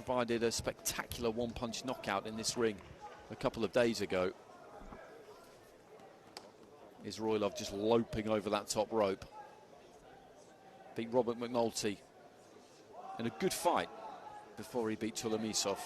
provided a spectacular one-punch knockout in this ring a couple of days ago. Исроилов just loping over that top rope. Beat Robert McNulty in a good fight before he beat Tulamisov.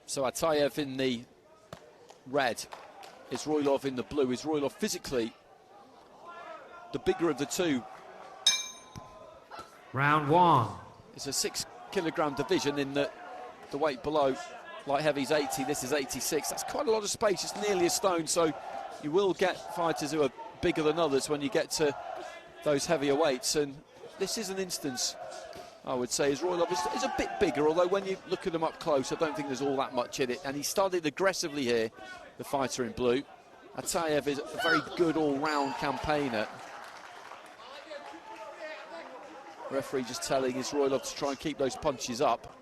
So Atayev in the red, Исроилов in the blue. Исроилov physically the bigger of the two. Round one. It's a 6-kilogram division in the weight below. Light heavy's 80, this is 86. That's quite a lot of space, it's nearly a stone, so you will get fighters who are bigger than others when you get to those heavier weights, and this is an instance, I would say, Исроилov is a bit bigger, although when you look at him up close, I don't think there's all that much in it. And he started aggressively here, the fighter in blue. Atayev is a very good all-round campaigner. Referee just telling Исроилov to try and keep those punches up.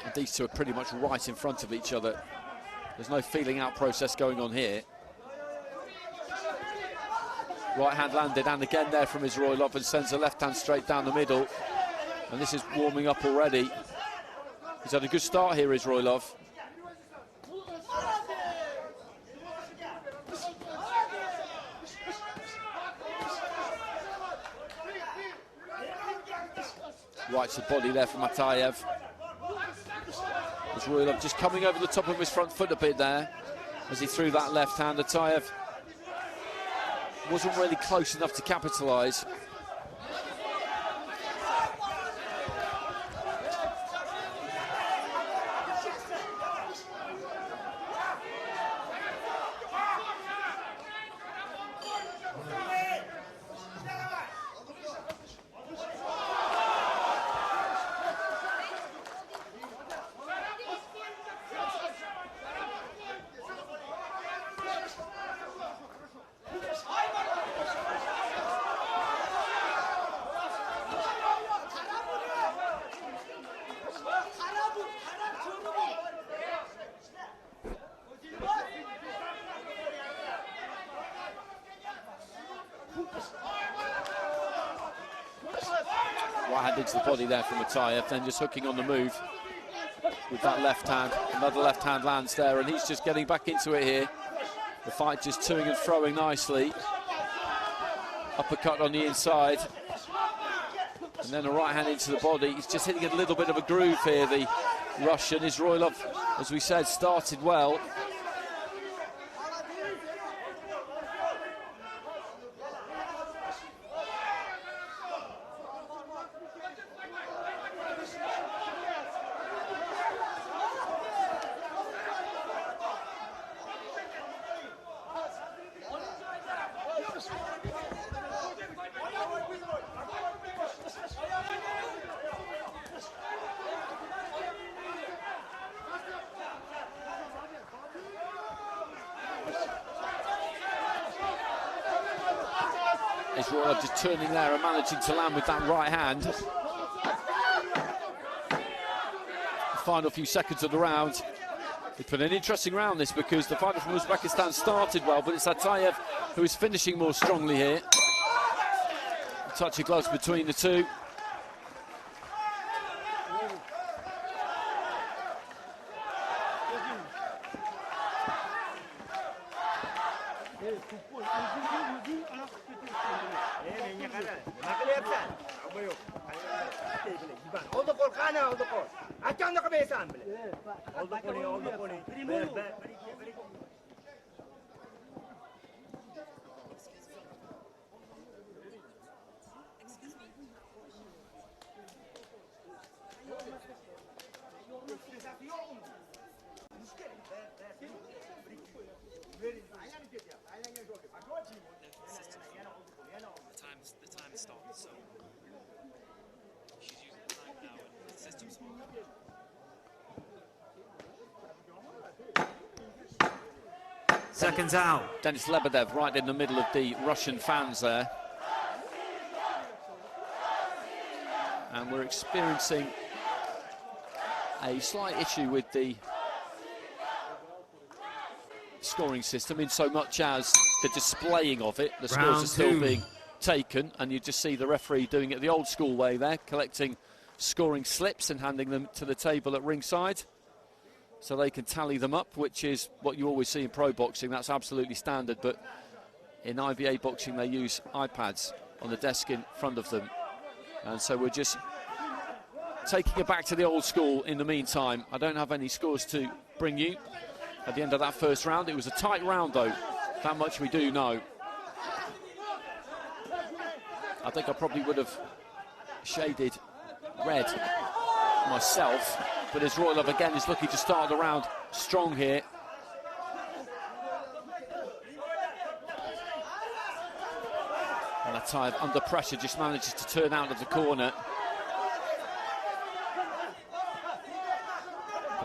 And these two are pretty much right in front of each other. There's no feeling out process going on here. Right hand landed, and again there from Исроилov, and sends a left hand straight down the middle. And this is warming up already. He's had a good start here, Исроилov. Right to the body there from Atayev. Исроилov just coming over the top of his front foot a bit there as he threw that left hand. Atayev wasn't really close enough to capitalise. Right hand into the body there from Atayev, then just hooking on the move with that left hand. Another left hand lands there, and he's just getting back into it here. The fight just toing and froing nicely. Uppercut on the inside. And then a right hand into the body. He's just hitting a little bit of a groove here, the Russian. Исроилov, as we said, started well. Исроилov just turning there and managing to land with that right hand. The final few seconds of the round. It's been an interesting round, this, because the fighter from Uzbekistan started well, but it's Atayev who is finishing more strongly here. A touch of gloves between the two. The time stopped, so she's using the time now, and the system's Seconds out. Denis Lebedev right in the middle of the Russian fans there. And we're experiencing a slight issue with the scoring system, in so much as the displaying of it. The scores are still being taken, and you just see the referee doing it the old school way there, collecting scoring slips and handing them to the table at ringside so they can tally them up, which is what you always see in pro boxing. That's absolutely standard, but in IBA boxing they use iPads on the desk in front of them, and so we're just taking it back to the old school. In the meantime, I don't have any scores to bring you at the end of that first round. It was a tight round though, that much we do know. I think I probably would have shaded red myself, but Isroilov again is looking to start the round strong here. And Atayev under pressure just manages to turn out of the corner.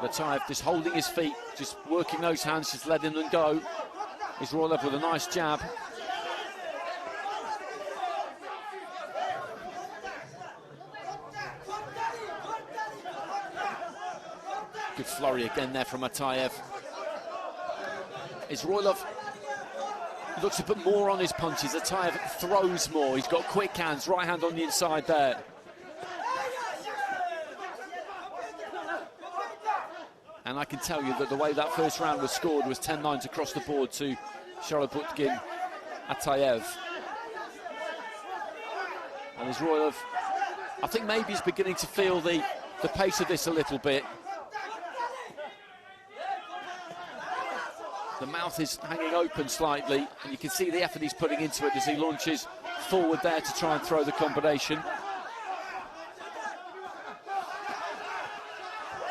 But Atayev just holding his feet, just working those hands, just letting them go. Isroilov with a nice jab. Good flurry again there from Atayev. Isroilov looks to put more on his punches. Atayev throws more. He's got quick hands, right hand on the inside there. And I can tell you that the way that first round was scored was 10-9 across the board to Sharaputdin Atayev. And Isroilov, I think maybe he's beginning to feel the pace of this a little bit. The mouth is hanging open slightly, and you can see the effort he's putting into it as he launches forward there to try and throw the combination.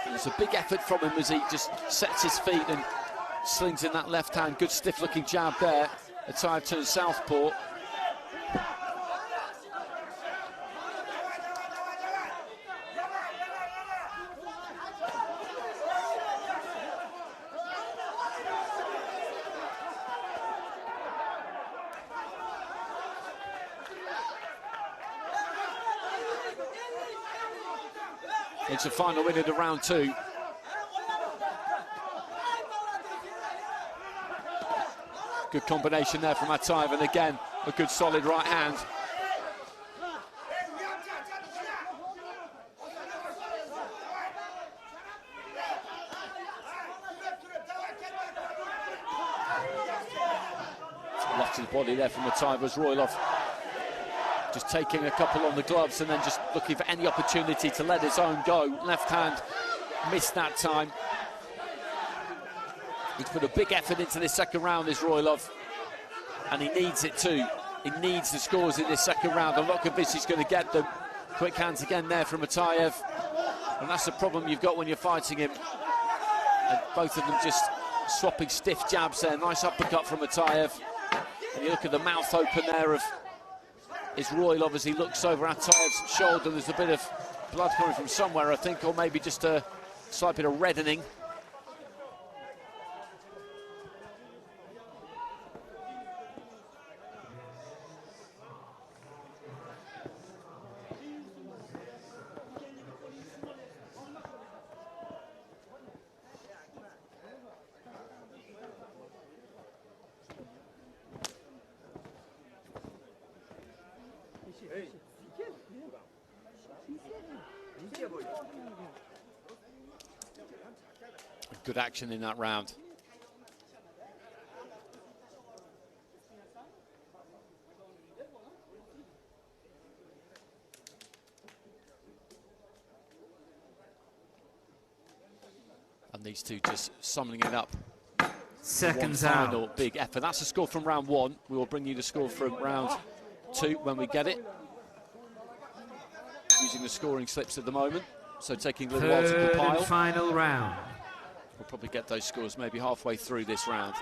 And it's a big effort from him as he just sets his feet and slings in that left hand. Good stiff-looking jab there. Atayev turns southpaw. It's a final win of round two. Good combination there from Atayev, and again, a good solid right hand. Left to the body there from Atayev. Isroilov just taking a couple on the gloves and then just looking for any opportunity to let his own go. Left hand missed that time. He's put a big effort into this second round, Isroilov, and he needs it too. He needs the scores in this second round. I'm not convinced he's going to get them. Quick hands again there from Atayev, and that's the problem you've got when you're fighting him. And both of them just swapping stiff jabs there. Nice uppercut from Atayev, and you look at the mouth open there of Isroilov as he looks over Atayev's shoulder. There's a bit of blood coming from somewhere, I think, or maybe just a slight bit of reddening. Good action in that round. And these two just summoning it up. Seconds One out. final big effort. That's the score from round one. We will bring you the score from round two when we get it. Using the scoring slips at the moment, so taking a little while to Third compile. and final round. We'll probably get those scores maybe halfway through this round.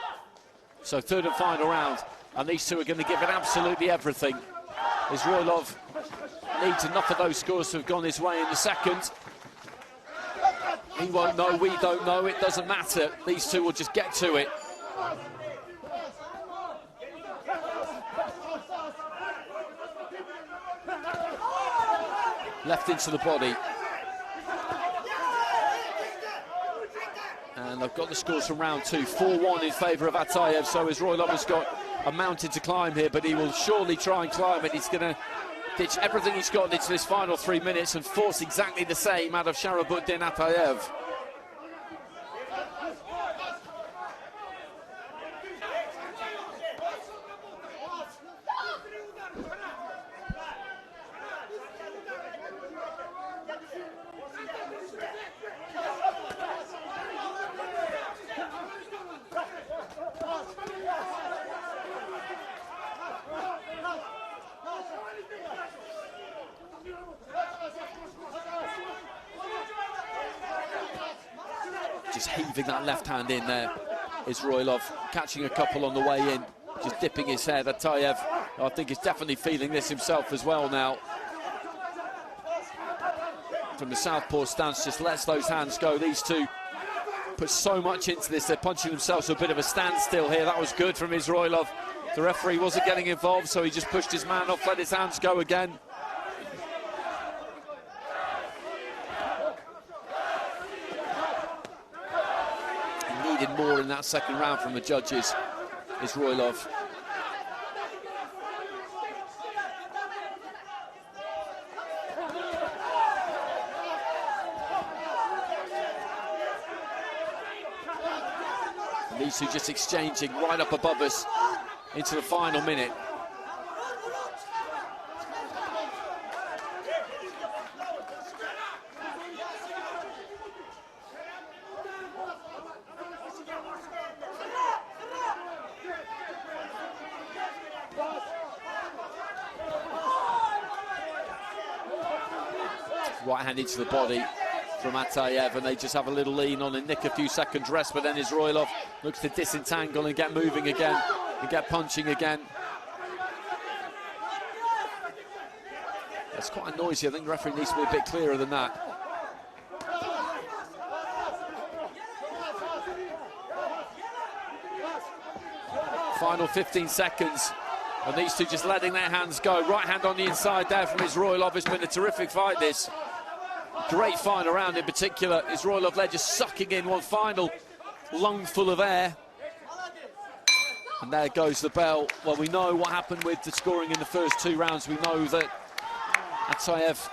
So third and final round, and these two are going to give it absolutely everything. Isroilov needs enough of those scores to have gone his way in the second. He won't know, we don't know, it doesn't matter. These two will just get to it. left into the body. And I've got the scores from round 2, 4-1 in favour of Atayev, so Isroilov has got a mountain to climb here, but he will surely try and climb it. He's going to ditch everything he's got into this final 3 minutes and force exactly the same out of Sharapuddin Atayev. Just heaving that left hand in there. Исроилов catching a couple on the way in, just dipping his head. Atayev, I think, is definitely feeling this himself as well now. From the southpaw stance, just lets those hands go. These two put so much into this. They're punching themselves to a bit of a standstill here. That was good from Исроилов. The referee wasn't getting involved, so he just pushed his man off, let his hands go again. More in that second round from the judges. Исроилов. And these two just exchanging right up above us into the final minute. Right hand into the body from Atayev, and they just have a little lean on and nick a few seconds rest, but then Исроилов looks to disentangle and get moving again and get punching again. That's quite noisy. I think the referee needs to be a bit clearer than that. Final 15 seconds. And these two just letting their hands go. Right hand on the inside there from Исроилов. It's been a terrific fight, this. Great final round in particular. Исроилov there just sucking in one final lungful of air. And there goes the bell. Well, we know what happened with the scoring in the first 2 rounds. We know that Atayev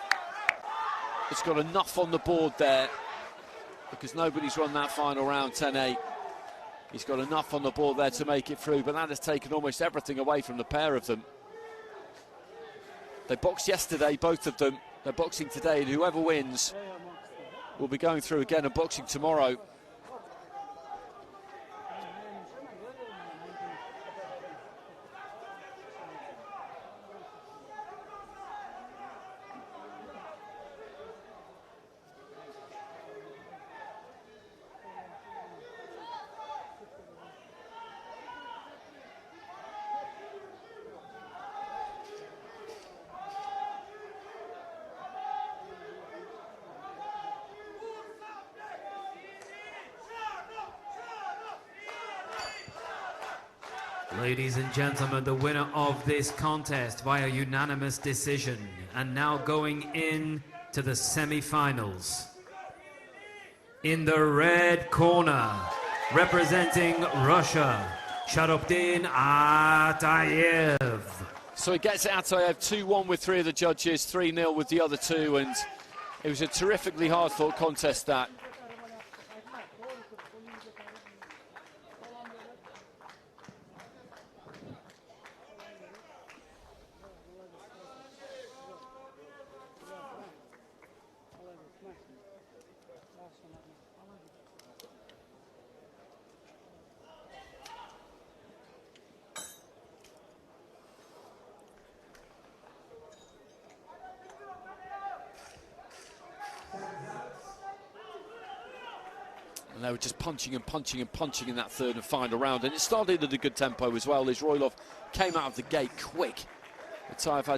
has got enough on the board there, because nobody's run that final round 10-8. He's got enough on the board there to make it through, but that has taken almost everything away from the pair of them. They boxed yesterday, both of them. They're boxing today, and whoever wins will be going through again and boxing tomorrow. Ladies and gentlemen, the winner of this contest via unanimous decision, and now going in to the semi-finals. In the red corner, representing Russia, Sharapuddin Atayev. So he gets Atayev 2-1 with 3 of the judges, 3-0 with the other 2, and it was a terrifically hard-fought contest, that. And they were just punching and punching and punching in that third and final round. And it started at a good tempo as well. Исроилов came out of the gate quick. Atayev had